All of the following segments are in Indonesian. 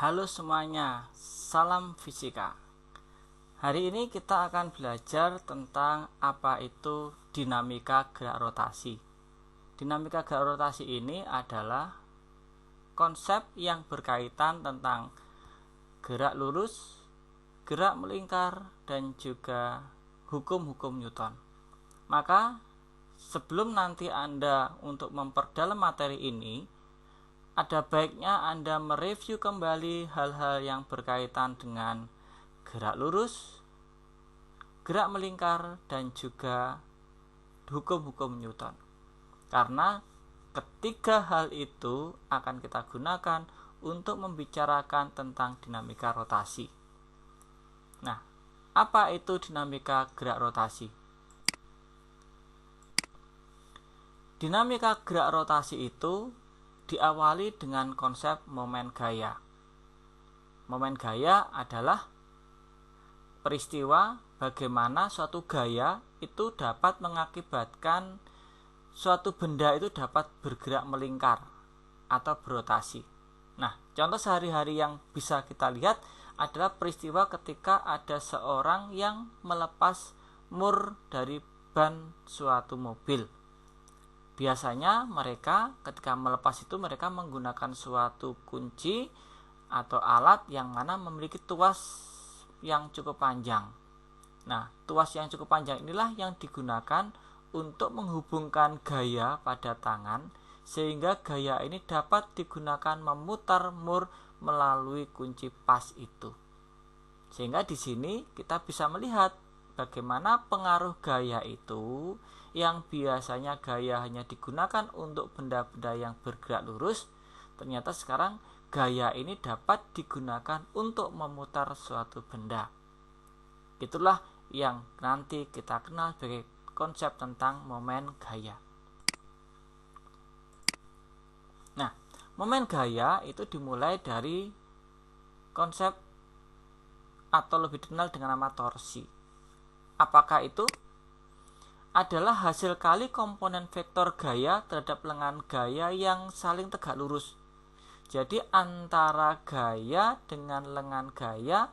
Halo semuanya, salam fisika. Hari ini kita akan belajar tentang apa itu dinamika gerak rotasi. Dinamika gerak rotasi ini adalah konsep yang berkaitan tentang gerak lurus, gerak melingkar, dan juga hukum-hukum Newton. Maka sebelum nanti Anda untuk memperdalam materi ini, ada baiknya Anda mereview kembali hal-hal yang berkaitan dengan gerak lurus, gerak melingkar, dan juga hukum-hukum Newton. Karena ketiga hal itu akan kita gunakan untuk membicarakan tentang dinamika rotasi. Nah, apa itu dinamika gerak rotasi? Dinamika gerak rotasi itu diawali dengan konsep momen gaya. Momen gaya adalah peristiwa bagaimana suatu gaya itu dapat mengakibatkan suatu benda itu dapat bergerak melingkar atau berotasi. Nah, contoh sehari-hari yang bisa kita lihat adalah peristiwa ketika ada seorang yang melepas mur dari ban suatu mobil. Biasanya mereka ketika melepas itu mereka menggunakan suatu kunci atau alat yang mana memiliki tuas yang cukup panjang. Nah, tuas yang cukup panjang inilah yang digunakan untuk menghubungkan gaya pada tangan sehingga gaya ini dapat digunakan memutar mur melalui kunci pas itu. Sehingga di sini kita bisa melihat bagaimana pengaruh gaya itu yang biasanya gaya hanya digunakan untuk benda-benda yang bergerak lurus, ternyata sekarang gaya ini dapat digunakan untuk memutar suatu benda. Itulah yang nanti kita kenal sebagai konsep tentang momen gaya. Nah, momen gaya itu dimulai dari konsep atau lebih dikenal dengan nama torsi. Apakah itu? Adalah hasil kali komponen vektor gaya terhadap lengan gaya yang saling tegak lurus. Jadi antara gaya dengan lengan gaya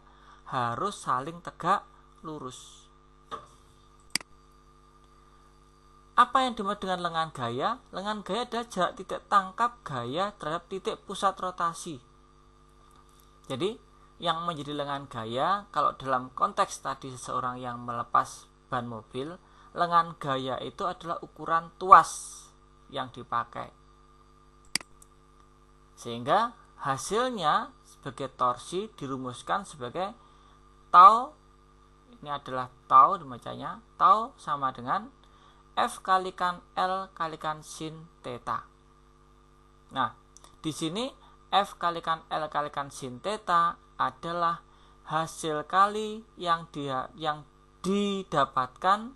harus saling tegak lurus. Apa yang dimaksud dengan lengan gaya? Lengan gaya adalah jarak titik tangkap gaya terhadap titik pusat rotasi. Jadi yang menjadi lengan gaya, kalau dalam konteks tadi seseorang yang melepas ban mobil, lengan gaya itu adalah ukuran tuas yang dipakai. Sehingga hasilnya sebagai torsi dirumuskan sebagai tau, ini adalah tau dibacanya, tau sama dengan F kalikan L kalikan sin theta. Nah, di sini F kalikan L kalikan sin theta adalah hasil kali yang didapatkan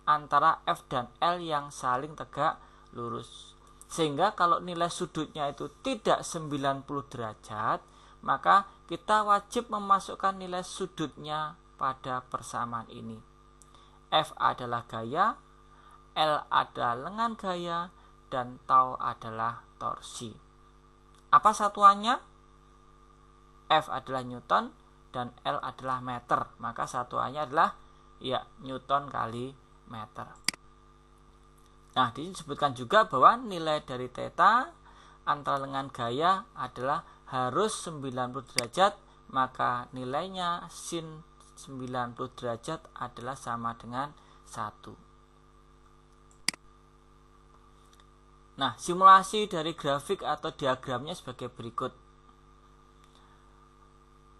antara F dan L yang saling tegak lurus. Sehingga kalau nilai sudutnya itu tidak 90 derajat, maka kita wajib memasukkan nilai sudutnya pada persamaan ini. F adalah gaya, L adalah lengan gaya, dan tau adalah torsi. Apa satuannya? F adalah Newton dan L adalah meter. Maka satuannya adalah Newton kali meter. Nah, disebutkan juga bahwa nilai dari theta antara lengan gaya adalah harus 90 derajat, maka nilainya sin 90 derajat adalah sama dengan 1. Nah, simulasi dari grafik atau diagramnya sebagai berikut.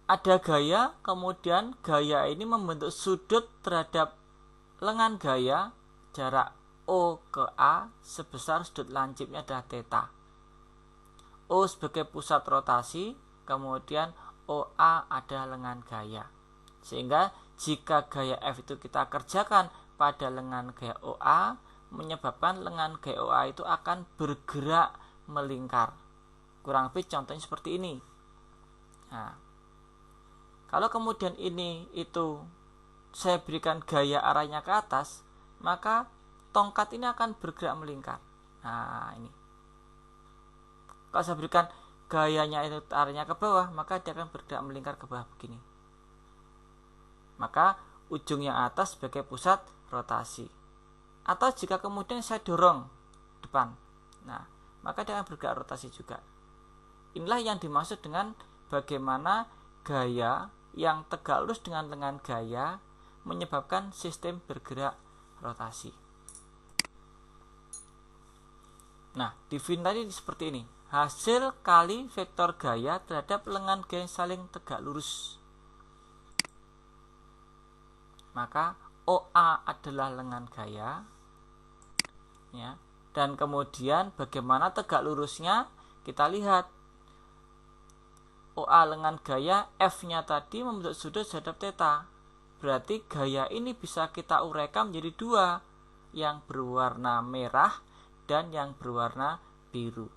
Ada gaya, kemudian gaya ini membentuk sudut terhadap lengan gaya jarak O ke A sebesar sudut lancipnya adalah theta. O sebagai pusat rotasi, kemudian OA adalah lengan gaya. Sehingga jika gaya F itu kita kerjakan pada lengan gaya OA, menyebabkan lengan gaya OA itu akan bergerak melingkar. Kurang lebih contohnya seperti ini. Nah, kalau kemudian ini itu saya berikan gaya arahnya ke atas, maka tongkat ini akan bergerak melingkar. Nah, ini. Kalau saya berikan gayanya itu arahnya ke bawah, maka dia akan bergerak melingkar ke bawah begini. Maka ujung yang atas sebagai pusat rotasi. Atau jika kemudian saya dorong depan, nah maka dia akan bergerak rotasi juga. Inilah yang dimaksud dengan bagaimana gaya yang tegak lurus dengan lengan gaya menyebabkan sistem bergerak rotasi. Nah, define tadi seperti ini. Hasil kali vektor gaya terhadap lengan gaya yang saling tegak lurus. Maka OA adalah lengan gaya, ya. Dan kemudian bagaimana tegak lurusnya? Kita lihat OA lengan gaya, F-nya tadi membentuk sudut terhadap theta. Berarti gaya ini bisa kita uraikan menjadi dua, yang berwarna merah dan yang berwarna biru.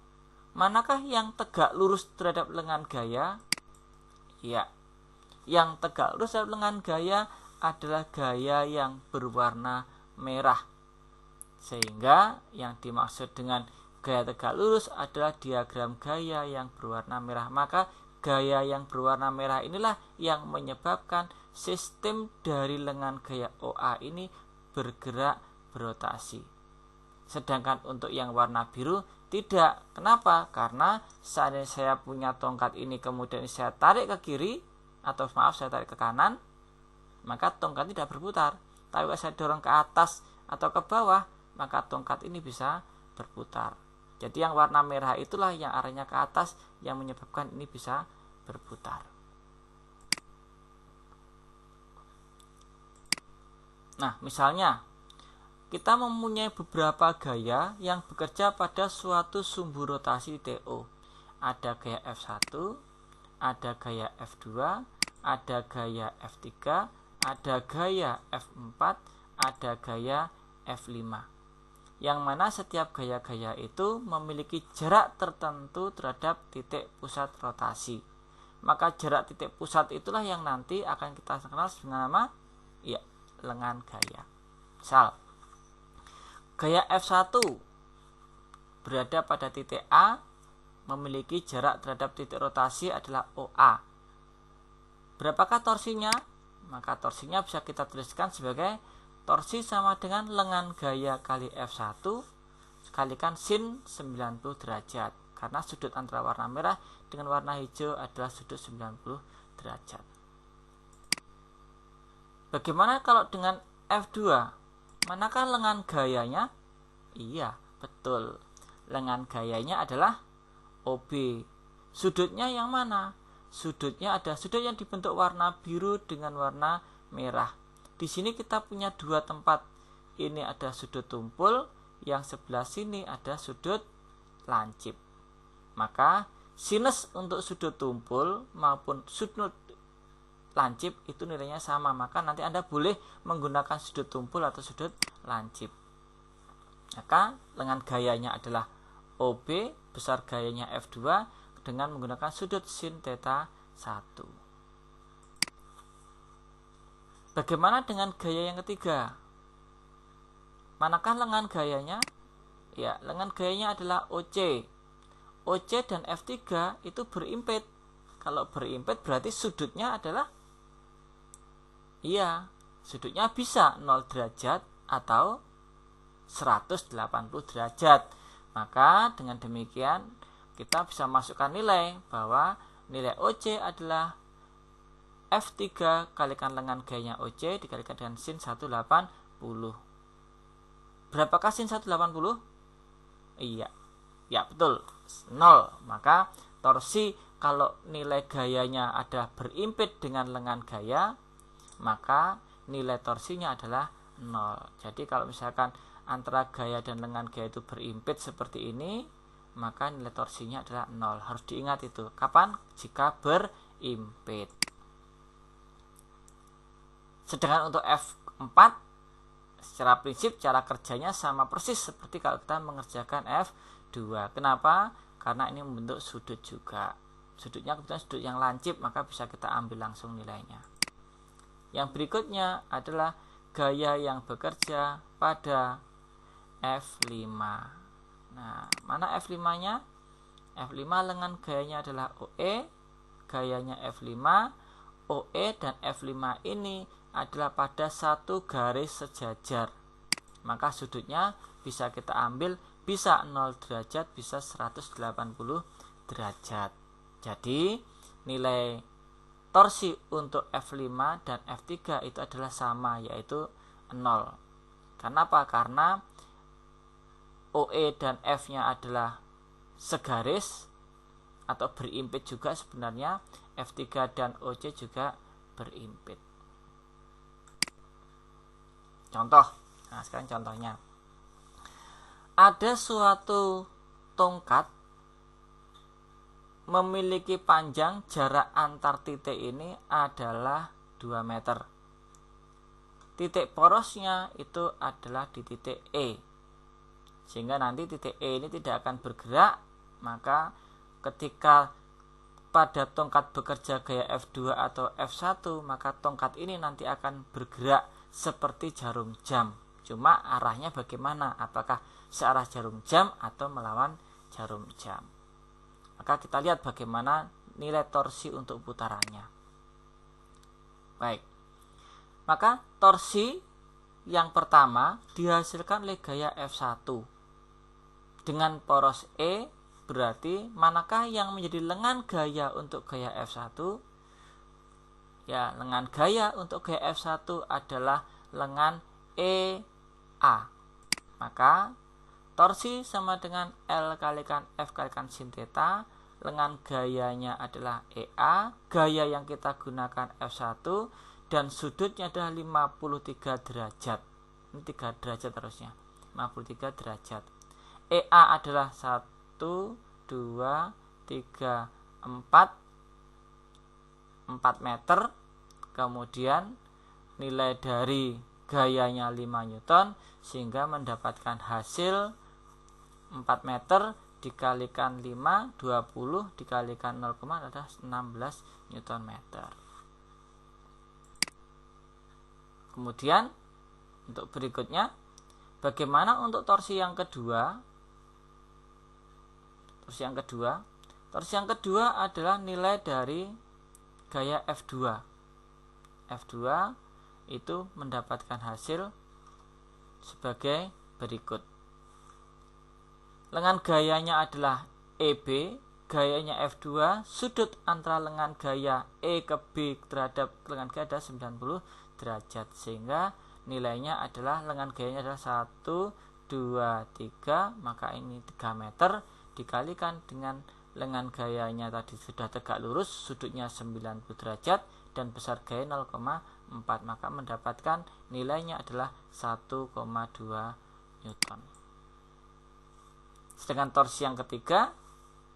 Manakah yang tegak lurus terhadap lengan gaya? Ya, yang tegak lurus terhadap lengan gaya adalah gaya yang berwarna merah. Sehingga yang dimaksud dengan gaya tegak lurus adalah diagram gaya yang berwarna merah. Maka gaya yang berwarna merah inilah yang menyebabkan sistem dari lengan gaya OA ini bergerak berotasi. Sedangkan untuk yang warna biru tidak. Kenapa? Karena saat saya punya tongkat ini kemudian saya tarik ke kiri, atau maaf saya tarik ke kanan, maka tongkat tidak berputar. Tapi kalau saya dorong ke atas atau ke bawah, maka tongkat ini bisa berputar. Jadi yang warna merah itulah yang arahnya ke atas yang menyebabkan ini bisa berputar. Nah, misalnya kita mempunyai beberapa gaya yang bekerja pada suatu sumbu rotasi TO. Ada gaya F1, ada gaya F2, ada gaya F3, ada gaya F4, ada gaya F5. Yang mana setiap gaya-gaya itu memiliki jarak tertentu terhadap titik pusat rotasi. Maka jarak titik pusat itulah yang nanti akan kita kenal dengan nama lengan gaya. Misal, gaya F1 berada pada titik A, memiliki jarak terhadap titik rotasi adalah OA. Berapakah torsinya? Maka torsinya bisa kita tuliskan sebagai torsi sama dengan lengan gaya kali F1 sekalikan sin 90 derajat. Karena sudut antara warna merah dengan warna hijau adalah sudut 90 derajat. Bagaimana kalau dengan F2? Manakah lengan gayanya? Iya, betul. Lengan gayanya adalah OB. Sudutnya yang mana? Sudutnya ada sudut yang dibentuk warna biru dengan warna merah. Di sini kita punya dua tempat. Ini ada sudut tumpul, yang sebelah sini ada sudut lancip. Maka sinus untuk sudut tumpul maupun sudut lancip itu nilainya sama. Maka nanti Anda boleh menggunakan sudut tumpul atau sudut lancip. Maka lengan gayanya adalah OB, besar gayanya F2 dengan menggunakan sudut sin theta 1. Bagaimana dengan gaya yang ketiga? Manakah lengan gayanya? Ya, lengan gayanya adalah OC. OC dan F3 itu berimpit. Kalau berimpit berarti sudutnya adalah sudutnya bisa 0 derajat atau 180 derajat. Maka dengan demikian kita bisa masukkan nilai bahwa nilai OC adalah F3 kalikan lengan gayanya OC dikalikan dengan sin 180. Berapakah sin 180? Iya. Ya, betul. 0. Maka torsi kalau nilai gayanya ada berimpit dengan lengan gaya, maka nilai torsinya adalah 0. Jadi kalau misalkan antara gaya dan lengan gaya itu berimpit seperti ini, maka nilai torsinya adalah 0. Harus diingat itu. Kapan? Jika berimpit. Sedangkan untuk F4 secara prinsip cara kerjanya sama persis seperti kalau kita mengerjakan F2. Kenapa? Karena ini membentuk sudut juga. Sudutnya kebetulan sudut yang lancip, maka bisa kita ambil langsung nilainya. Yang berikutnya adalah gaya yang bekerja pada F5. Nah, mana F5-nya? F5 lengan gayanya adalah OE, gayanya F5, OE dan F5 ini adalah pada satu garis sejajar. Maka sudutnya bisa kita ambil bisa 0 derajat, bisa 180 derajat. Jadi nilai torsi untuk F5 dan F3 itu adalah sama, yaitu 0. Kenapa? Karena OE dan F-nya adalah segaris atau berimpit juga sebenarnya. F3 dan OC juga berimpit. Contoh. Nah, sekarang contohnya. Ada suatu tongkat memiliki panjang jarak antar titik ini adalah 2 meter. Titik porosnya itu adalah di titik E. Sehingga nanti titik E ini tidak akan bergerak, maka ketika pada tongkat bekerja gaya F2 atau F1, maka tongkat ini nanti akan bergerak seperti jarum jam. Cuma arahnya bagaimana? Apakah searah jarum jam atau melawan jarum jam? Maka kita lihat bagaimana nilai torsi untuk putarannya. Baik. Maka torsi yang pertama dihasilkan oleh gaya F1 dengan poros E. Berarti manakah yang menjadi lengan gaya untuk gaya F1? Ya, lengan gaya untuk gaya F1 adalah lengan EA. Maka torsi sama dengan L kalikan F kalikan sin theta. Lengan gayanya adalah EA. Gaya yang kita gunakan F1 dan sudutnya adalah 53 derajat. Ini 3 derajat terusnya. 53 derajat. EA adalah 1, 2, 3, 4 meter. Kemudian nilai dari gayanya 5 Newton, sehingga mendapatkan hasil 4 meter dikalikan 5, 20 dikalikan 0, adalah 16 Newton meter. Kemudian untuk berikutnya, bagaimana untuk torsi yang kedua? Torsi yang kedua adalah nilai dari gaya F2. F2 itu mendapatkan hasil sebagai berikut. Lengan gayanya adalah EB, gayanya F2, sudut antara lengan gaya E ke B terhadap lengan gaya adalah 90 derajat, sehingga nilainya adalah lengan gayanya adalah 1, 2, 3, maka ini 3 meter dikalikan dengan lengan gayanya tadi sudah tegak lurus, sudutnya 90 derajat dan besar gaya 0,4, maka mendapatkan nilainya adalah 1,2 Newton. Sedangkan torsi yang ketiga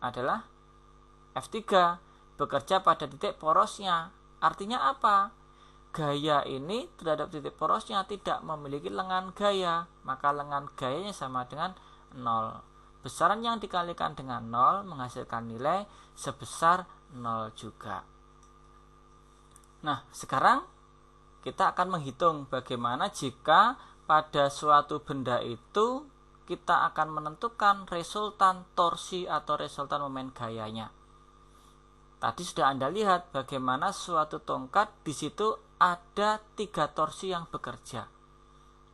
adalah F3, bekerja pada titik porosnya. Artinya apa? Gaya ini terhadap titik porosnya tidak memiliki lengan gaya, maka lengan gayanya sama dengan 0. Besaran yang dikalikan dengan 0 menghasilkan nilai sebesar 0 juga. Nah, sekarang kita akan menghitung bagaimana jika pada suatu benda itu kita akan menentukan resultan torsi atau resultan momen gayanya. Tadi sudah Anda lihat bagaimana suatu tongkat di situ ada 3 torsi yang bekerja.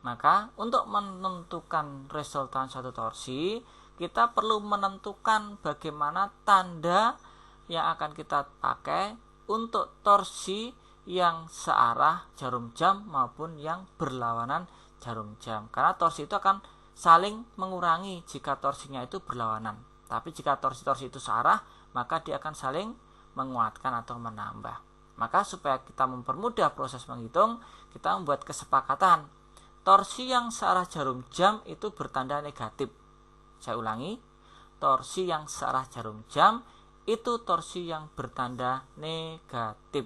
Maka untuk menentukan resultan suatu torsi, kita perlu menentukan bagaimana tanda yang akan kita pakai untuk torsi yang searah jarum jam maupun yang berlawanan jarum jam. Karena torsi itu akan saling mengurangi jika torsinya itu berlawanan. Tapi jika torsi-torsi itu searah, maka dia akan saling menguatkan atau menambah. Maka supaya kita mempermudah proses menghitung, kita membuat kesepakatan. Torsi yang searah jarum jam itu bertanda negatif. Saya ulangi, torsi yang searah jarum jam itu torsi yang bertanda negatif.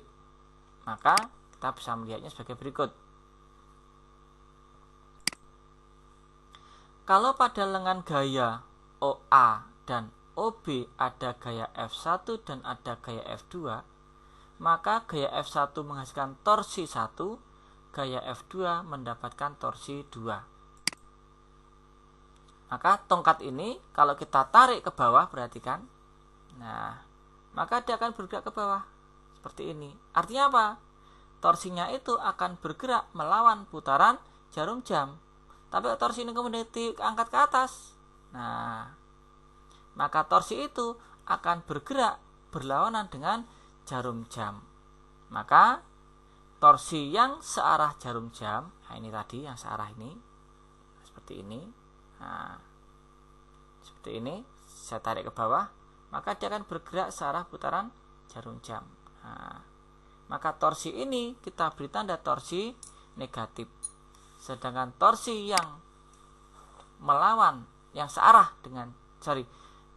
Maka kita bisa melihatnya sebagai berikut. Kalau pada lengan gaya OA dan OB ada gaya F1 dan ada gaya F2, maka gaya F1 menghasilkan torsi 1, gaya F2 mendapatkan torsi 2. Maka tongkat ini kalau kita tarik ke bawah, perhatikan, Nah, maka dia akan bergerak ke bawah seperti ini. Artinya apa? Torsinya itu akan bergerak melawan putaran jarum jam. Tapi torsi ini kemudian diangkat ke atas. Nah, maka torsi itu akan bergerak berlawanan dengan jarum jam. Maka torsi yang searah jarum jam, nah ini tadi yang searah ini, seperti ini. Nah, seperti ini, saya tarik ke bawah, maka dia akan bergerak searah putaran jarum jam. Nah, maka torsi ini kita beri tanda torsi negatif. Sedangkan torsi yang melawan, yang searah dengan,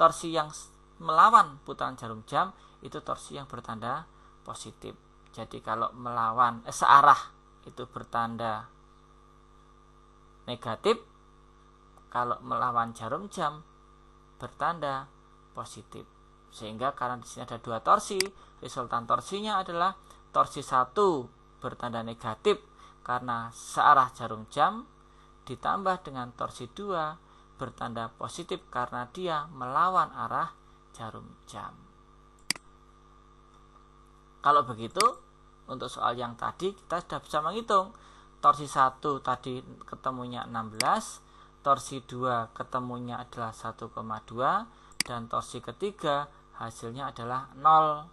torsi yang melawan putaran jarum jam itu torsi yang bertanda positif. Jadi kalau melawan searah itu bertanda negatif, kalau melawan jarum jam bertanda positif. Sehingga karena di sini ada dua torsi, resultan torsinya adalah torsi 1 bertanda negatif karena searah jarum jam, ditambah dengan torsi 2 bertanda positif karena dia melawan arah jarum jam. Kalau begitu, untuk soal yang tadi kita sudah bisa menghitung. Torsi 1 tadi ketemunya 16, torsi 2 ketemunya adalah 1,2, dan torsi ketiga hasilnya adalah 0.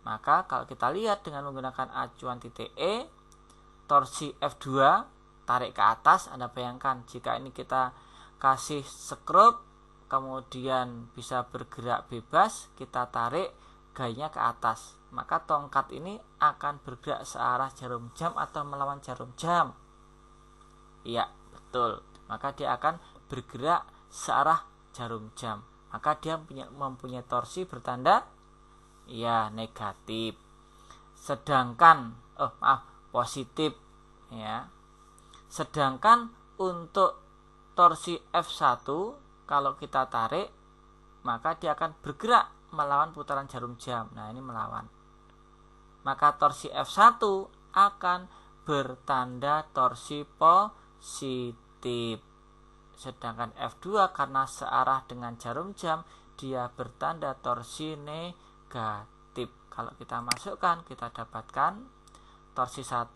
Maka kalau kita lihat dengan menggunakan acuan titik E, torsi F2 tarik ke atas. Anda bayangkan jika ini kita kasih skrup, kemudian bisa bergerak bebas, kita tarik gayanya ke atas, maka tongkat ini akan bergerak searah jarum jam atau melawan jarum jam. Iya, betul. Maka dia akan bergerak searah jarum jam. Maka dia mempunyai torsi bertanda negatif. Sedangkan positif ya. Sedangkan untuk torsi F1 kalau kita tarik, maka dia akan bergerak melawan putaran jarum jam. Nah, ini melawan. Maka torsi F1 akan bertanda torsi positif. Sedangkan F2 karena searah dengan jarum jam, dia bertanda torsi negatif. Kalau kita masukkan, kita dapatkan torsi 1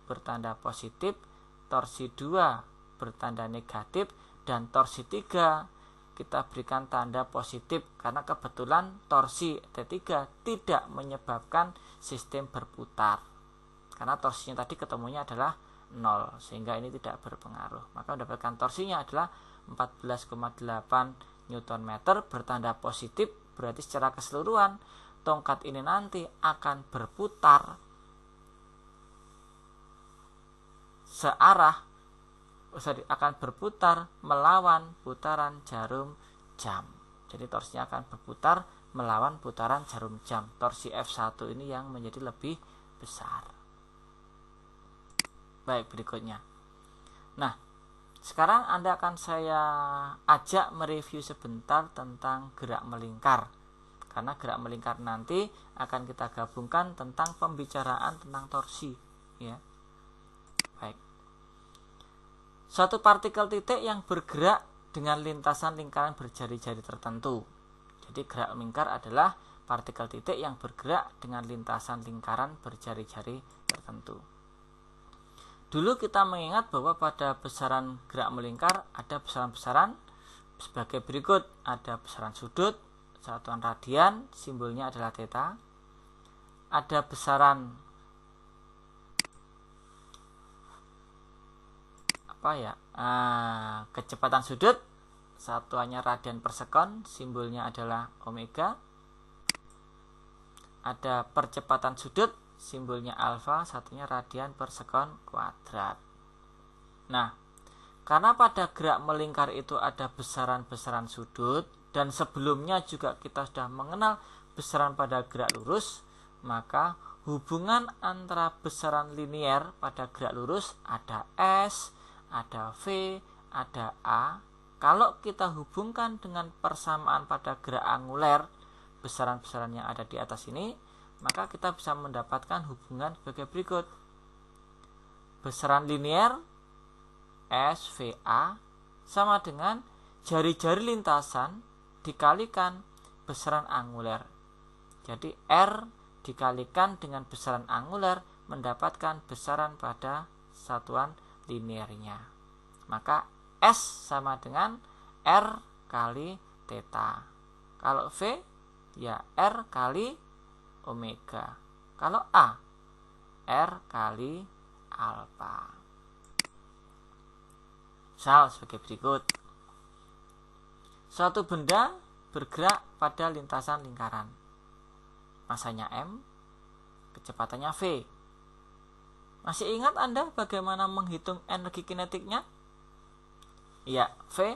bertanda positif, torsi 2 bertanda negatif, dan torsi 3 kita berikan tanda positif karena kebetulan torsi T3 tidak menyebabkan sistem berputar. Karena torsinya tadi ketemunya adalah 0, sehingga ini tidak berpengaruh. Maka mendapatkan torsinya adalah 14,8 Nm bertanda positif. Berarti secara keseluruhan tongkat ini nanti akan berputar akan berputar melawan putaran jarum jam. Jadi torsinya akan berputar melawan putaran jarum jam. Torsi F1 ini yang menjadi lebih besar. Baik, berikutnya. Nah, sekarang akan saya ajak mereview sebentar tentang gerak melingkar. Karena gerak melingkar nanti akan kita gabungkan tentang pembicaraan tentang torsi, ya. Baik. Suatu partikel titik yang bergerak dengan lintasan lingkaran berjari-jari tertentu. Jadi gerak melingkar adalah partikel titik yang bergerak dengan lintasan lingkaran berjari-jari tertentu. Dulu kita mengingat bahwa pada besaran gerak melingkar ada besaran-besaran sebagai berikut. Ada besaran sudut, satuan radian, simbolnya adalah theta. Ada besaran kecepatan sudut, satuannya radian per sekon, simbolnya adalah omega. Ada percepatan sudut, simbolnya alfa, satunya radian per sekon kuadrat. Nah, karena pada gerak melingkar itu ada besaran-besaran sudut, dan sebelumnya juga kita sudah mengenal besaran pada gerak lurus, maka hubungan antara besaran linier pada gerak lurus ada S, ada V, ada A. Kalau kita hubungkan dengan persamaan pada gerak anguler, besaran-besaran yang ada di atas ini, maka kita bisa mendapatkan hubungan sebagai berikut. Besaran linier SVA sama dengan jari-jari lintasan dikalikan besaran anguler. Jadi R dikalikan dengan besaran anguler mendapatkan besaran pada satuan linearnya. Maka S sama dengan R kali theta. Kalau V ya R kali omega. Kalau A R kali alfa. Misal sebagai berikut. Suatu benda bergerak pada lintasan lingkaran. Masanya M, kecepatannya V. Masih ingat Anda bagaimana menghitung energi kinetiknya? Ya, V.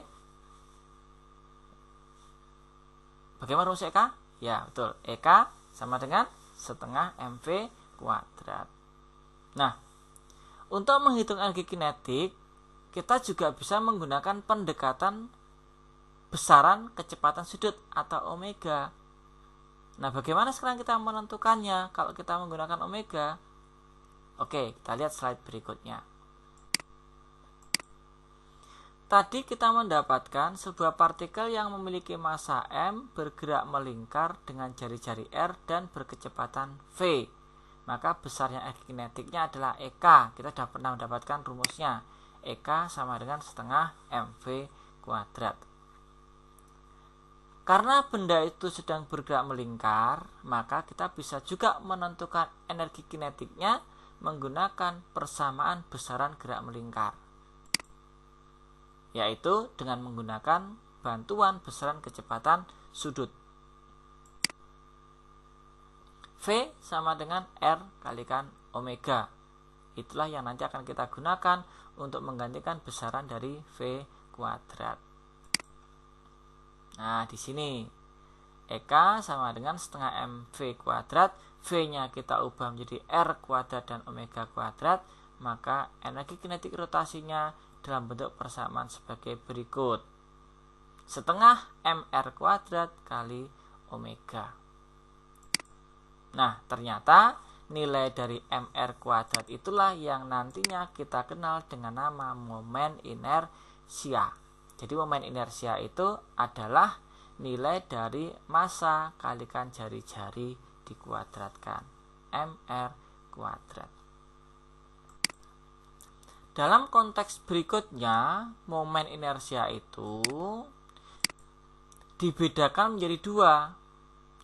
Bagaimana rumus EK? Ya, betul. EK sama dengan setengah MV kuadrat. Nah, untuk menghitung energi kinetik, kita juga bisa menggunakan pendekatan besaran kecepatan sudut atau omega. Nah, bagaimana sekarang kita menentukannya kalau kita menggunakan omega? Oke, kita lihat slide berikutnya. Tadi kita mendapatkan sebuah partikel yang memiliki massa M bergerak melingkar dengan jari-jari R dan berkecepatan V. Maka besarnya energi kinetiknya adalah EK. Kita sudah pernah mendapatkan rumusnya. EK sama dengan setengah MV kuadrat. Karena benda itu sedang bergerak melingkar, maka kita bisa juga menentukan energi kinetiknya menggunakan persamaan besaran gerak melingkar, yaitu dengan menggunakan bantuan besaran kecepatan sudut. V sama dengan R kalikan omega. Itulah yang nanti akan kita gunakan untuk menggantikan besaran dari V kuadrat. Nah, di sini EK sama dengan setengah MV kuadrat, V-nya kita ubah menjadi R kuadrat dan omega kuadrat, maka energi kinetik rotasinya dalam bentuk persamaan sebagai berikut. Setengah MR kuadrat kali omega. Nah, ternyata nilai dari MR kuadrat itulah yang nantinya kita kenal dengan nama momen inersia. Jadi momen inersia itu adalah nilai dari massa kalikan jari-jari dikuadratkan, MR kuadrat. Dalam konteks berikutnya, momen inersia itu dibedakan menjadi dua,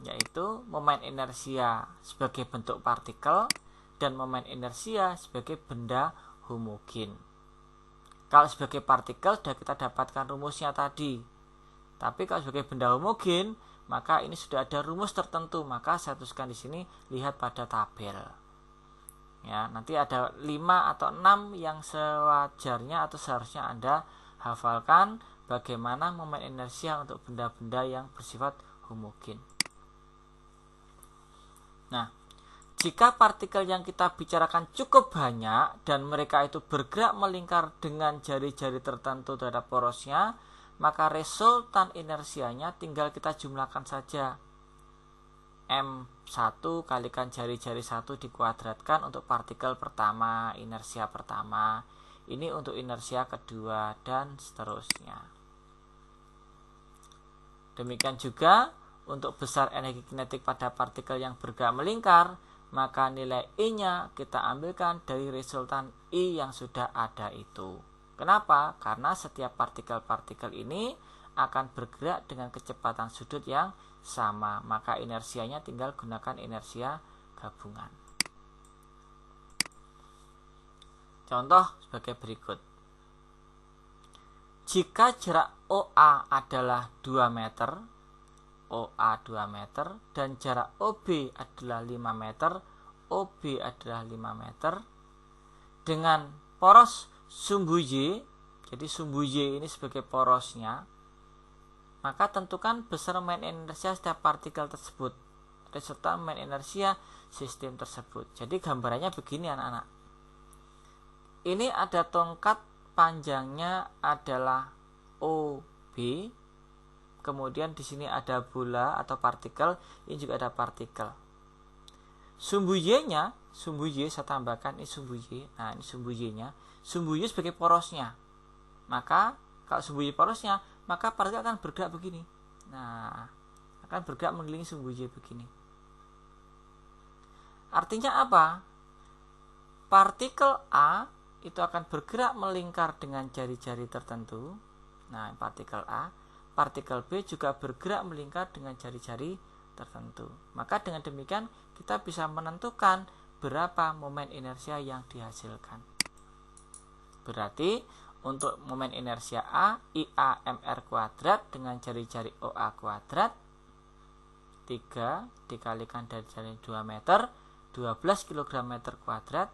yaitu momen inersia sebagai bentuk partikel dan momen inersia sebagai benda homogen. Kalau sebagai partikel sudah kita dapatkan rumusnya tadi. Tapi kalau sebagai benda homogen, maka ini sudah ada rumus tertentu. Maka saya tuliskan di sini, lihat pada tabel. Ya, nanti ada 5 atau 6 yang sewajarnya atau seharusnya Anda hafalkan bagaimana momen inersia untuk benda-benda yang bersifat homogen. Nah, jika partikel yang kita bicarakan cukup banyak dan mereka itu bergerak melingkar dengan jari-jari tertentu terhadap porosnya, maka resultan inersianya tinggal kita jumlahkan saja. M1 kalikan jari-jari 1 dikuadratkan untuk partikel pertama, inersia pertama. Ini untuk inersia kedua dan seterusnya. Demikian juga untuk besar energi kinetik pada partikel yang bergerak melingkar, maka nilai I-nya kita ambilkan dari resultan I yang sudah ada itu. Kenapa? Karena setiap partikel-partikel ini akan bergerak dengan kecepatan sudut yang sama, maka inersianya tinggal gunakan inersia gabungan. Contoh sebagai berikut. Jika jarak OA adalah 2 meter, OA 2 meter, dan jarak OB adalah 5 meter, OB adalah 5 meter, dengan poros sumbu Y, jadi sumbu Y ini sebagai porosnya, maka tentukan besar momen inersia setiap partikel tersebut, resultan momen inersia sistem tersebut. Jadi gambarannya begini anak-anak. Ini ada tongkat panjangnya adalah OB, kemudian di sini ada bola atau partikel, ini juga ada partikel. Sumbu Y-nya, sumbu Y saya tambahkan ini sumbu Y. Nah, ini sumbu Y-nya. Sumbu Y sebagai porosnya. Maka kalau sumbu Y porosnya, maka partikel akan bergerak begini. Nah, akan akan bergerak mengelilingi sumbu Y begini. Artinya apa? Partikel A itu akan bergerak melingkar dengan jari-jari tertentu. Nah, partikel A, partikel B juga bergerak melingkar dengan jari-jari tertentu. Maka dengan demikian kita bisa menentukan berapa momen inersia yang dihasilkan. Berarti untuk momen inersia A, IA mr kuadrat dengan jari-jari OA kuadrat 3 dikalikan dari jari 2 meter 12 kg meter kuadrat,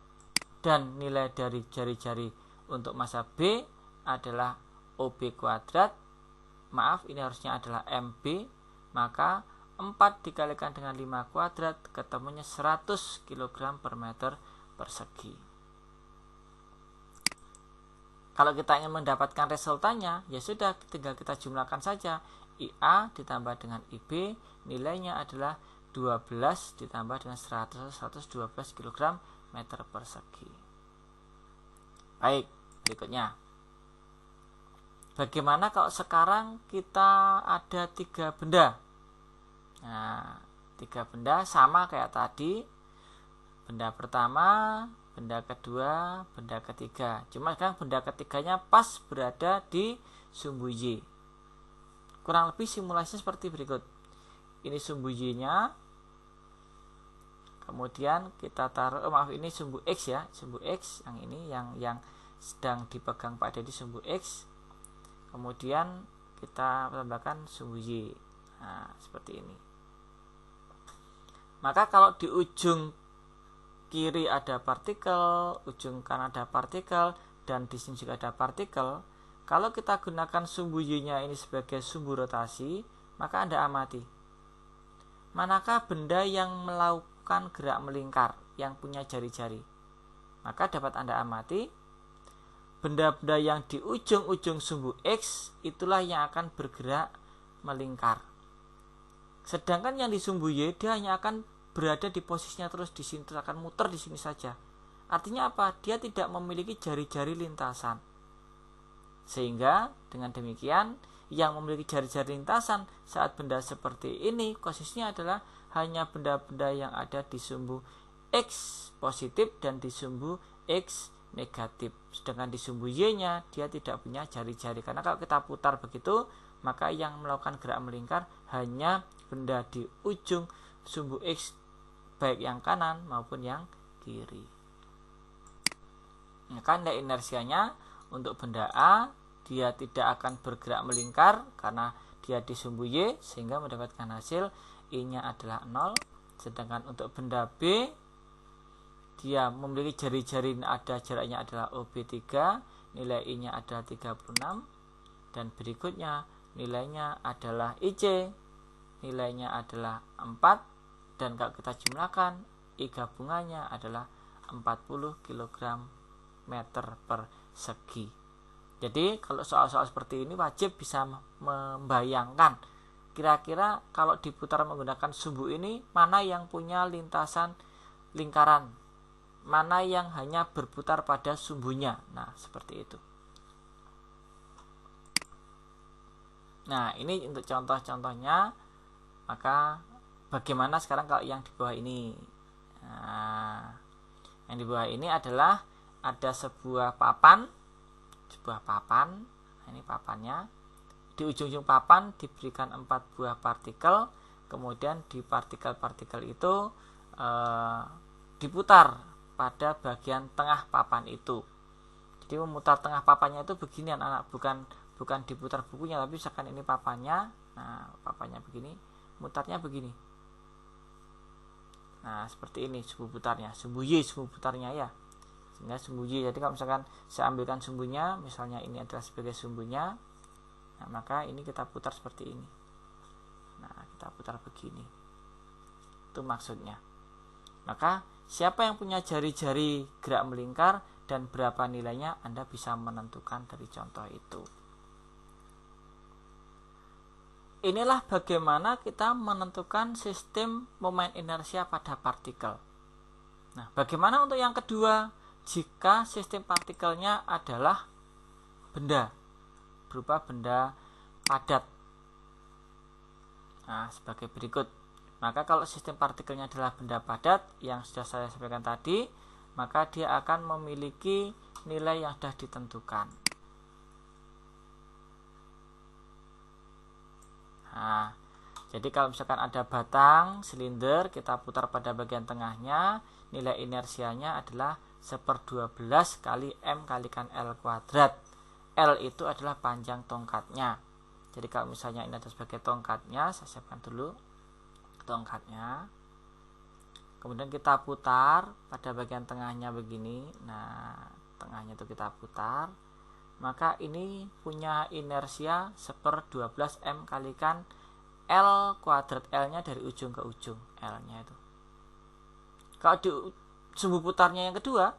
dan nilai dari jari-jari untuk massa B adalah OB kuadrat, maaf ini harusnya adalah MB, maka 4 dikalikan dengan 5 kuadrat ketemunya 100 kg per meter persegi. Kalau kita ingin mendapatkan resultannya, ya sudah tinggal kita jumlahkan saja. IA ditambah dengan IB nilainya adalah 12 ditambah dengan 112 kg meter persegi. Baik, berikutnya. Bagaimana kalau sekarang kita ada 3 benda? Nah, 3 benda sama kayak tadi. Benda pertama, benda kedua, benda ketiga. Cuma sekarang benda ketiganya pas berada di sumbu Y. Kurang lebih simulasinya seperti berikut. Ini sumbu Y-nya. Kemudian kita taruh, ini sumbu X ya, sumbu X yang ini yang sedang dipegang Pak Dedi, sumbu X. Kemudian kita tambahkan sumbu Y. Nah, seperti ini. Maka kalau di ujung kiri ada partikel, ujung kanan ada partikel, dan di sini juga ada partikel. Kalau kita gunakan sumbu Y-nya ini sebagai sumbu rotasi, maka Anda amati. Manakah benda yang melakukan gerak melingkar, yang punya jari-jari? Maka dapat Anda amati, benda-benda yang di ujung-ujung sumbu X itulah yang akan bergerak melingkar. Sedangkan yang di sumbu Y dia hanya akan berada di posisinya terus di sini, terus akan muter di sini saja. Artinya apa? Dia tidak memiliki jari-jari lintasan. Sehingga dengan demikian yang memiliki jari-jari lintasan saat benda seperti ini posisinya adalah hanya benda-benda yang ada di sumbu X positif dan di sumbu X negatif. Sedangkan di sumbu Y-nya dia tidak punya jari-jari. Karena kalau kita putar begitu, maka yang melakukan gerak melingkar hanya benda di ujung sumbu X, baik yang kanan maupun yang kiri. Maka nilai inersianya untuk benda A dia tidak akan bergerak melingkar karena dia di sumbu Y, sehingga mendapatkan hasil I-nya adalah 0. Sedangkan untuk benda B dia memiliki jari-jari, ada jaraknya adalah OB3, nilai I-nya adalah 36, dan berikutnya nilainya adalah IC, nilainya adalah 4, dan kalau kita jumlahkan I gabungannya adalah 40 kg meter persegi. Jadi kalau soal-soal seperti ini wajib bisa membayangkan kira-kira kalau diputar menggunakan sumbu ini mana yang punya lintasan lingkaran, mana yang hanya berputar pada sumbunya. Nah, seperti itu. Nah, ini untuk contoh-contohnya. Maka bagaimana sekarang kalau yang di bawah ini? Nah, yang di bawah ini adalah ada sebuah papan. Nah, ini papannya. Di ujung-ujung papan diberikan 4 buah partikel. Kemudian di partikel-partikel itu diputar pada bagian tengah papan itu. Jadi memutar tengah papannya itu begini anak-anak, bukan diputar bukunya, tapi misalkan ini papannya. Nah, papannya begini, mutarnya begini. Nah, seperti ini sumbu putarnya, sumbu Y sumbu putarnya ya. Sehingga sumbu Y, jadi kalau misalkan saya ambilkan sumbunya, misalnya ini adalah sebagai sumbunya, nah, maka ini kita putar seperti ini. Nah, kita putar begini. Itu maksudnya. Maka siapa yang punya jari-jari gerak melingkar dan berapa nilainya, Anda bisa menentukan dari contoh itu. Inilah bagaimana kita menentukan sistem momen inersia pada partikel. Nah, bagaimana untuk yang kedua? Jika sistem partikelnya adalah benda, berupa benda padat. Nah, sebagai berikut. Maka kalau sistem partikelnya adalah benda padat yang sudah saya sampaikan tadi, maka dia akan memiliki nilai yang sudah ditentukan. Nah, jadi kalau misalkan ada batang silinder, kita putar pada bagian tengahnya, nilai inersianya adalah 1/12 kali M kalikan L kuadrat. L itu adalah panjang tongkatnya. Jadi kalau misalnya ini ada sebagai tongkatnya, saya siapkan dulu tongkatnya. Kemudian kita putar pada bagian tengahnya begini. Nah, tengahnya itu kita putar. Maka ini punya inersia 1/12 M kalikan L kuadrat. L-nya dari ujung ke ujung, L-nya itu. Kalau di sumbu putarnya yang kedua,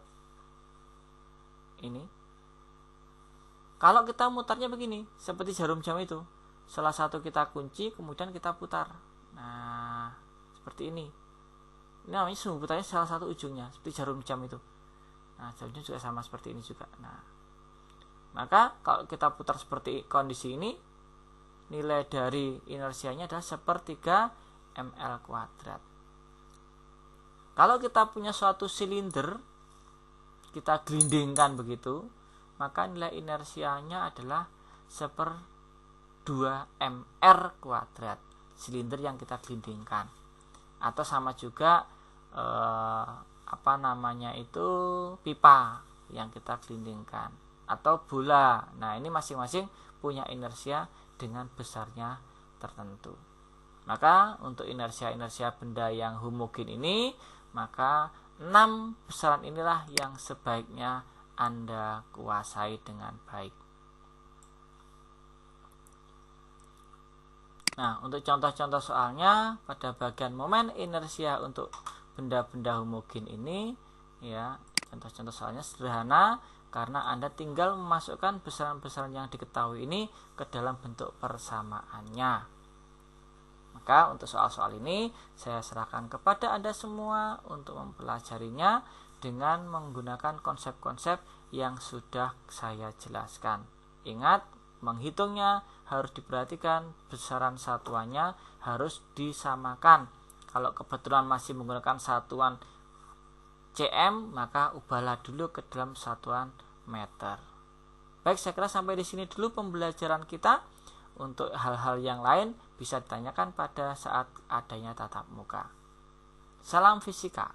ini. Kalau kita mutarnya begini, seperti jarum jam itu. Salah satu kita kunci, kemudian kita putar. Nah, seperti ini. Ini namanya sumbu putarnya salah satu ujungnya, seperti jarum jam itu. Nah, jarumnya juga sama seperti ini juga. Nah, maka kalau kita putar seperti kondisi ini, nilai dari inersianya adalah 1/3 ml kuadrat. Kalau kita punya suatu silinder, kita gelindingkan begitu, maka nilai inersianya adalah 1/2 mr kuadrat, silinder yang kita gelindingkan. Atau sama juga pipa yang kita gelindingkan, atau bola. Nah, ini masing-masing punya inersia dengan besarnya tertentu. Maka untuk inersia-inersia benda yang homogen ini, maka 6 besaran inilah yang sebaiknya Anda kuasai dengan baik. Nah, untuk contoh-contoh soalnya pada bagian momen inersia untuk benda-benda homogen ini, ya, contoh-contoh soalnya sederhana karena Anda tinggal memasukkan besaran-besaran yang diketahui ini ke dalam bentuk persamaannya. Maka untuk soal-soal ini saya serahkan kepada Anda semua untuk mempelajarinya dengan menggunakan konsep-konsep yang sudah saya jelaskan. Ingat, menghitungnya harus diperhatikan, besaran satuannya harus disamakan. Kalau kebetulan masih menggunakan satuan cm, maka ubahlah dulu ke dalam satuan meter. Baik, saya kira sampai di sini dulu pembelajaran kita. Untuk hal-hal yang lain bisa ditanyakan pada saat adanya tatap muka. Salam fisika.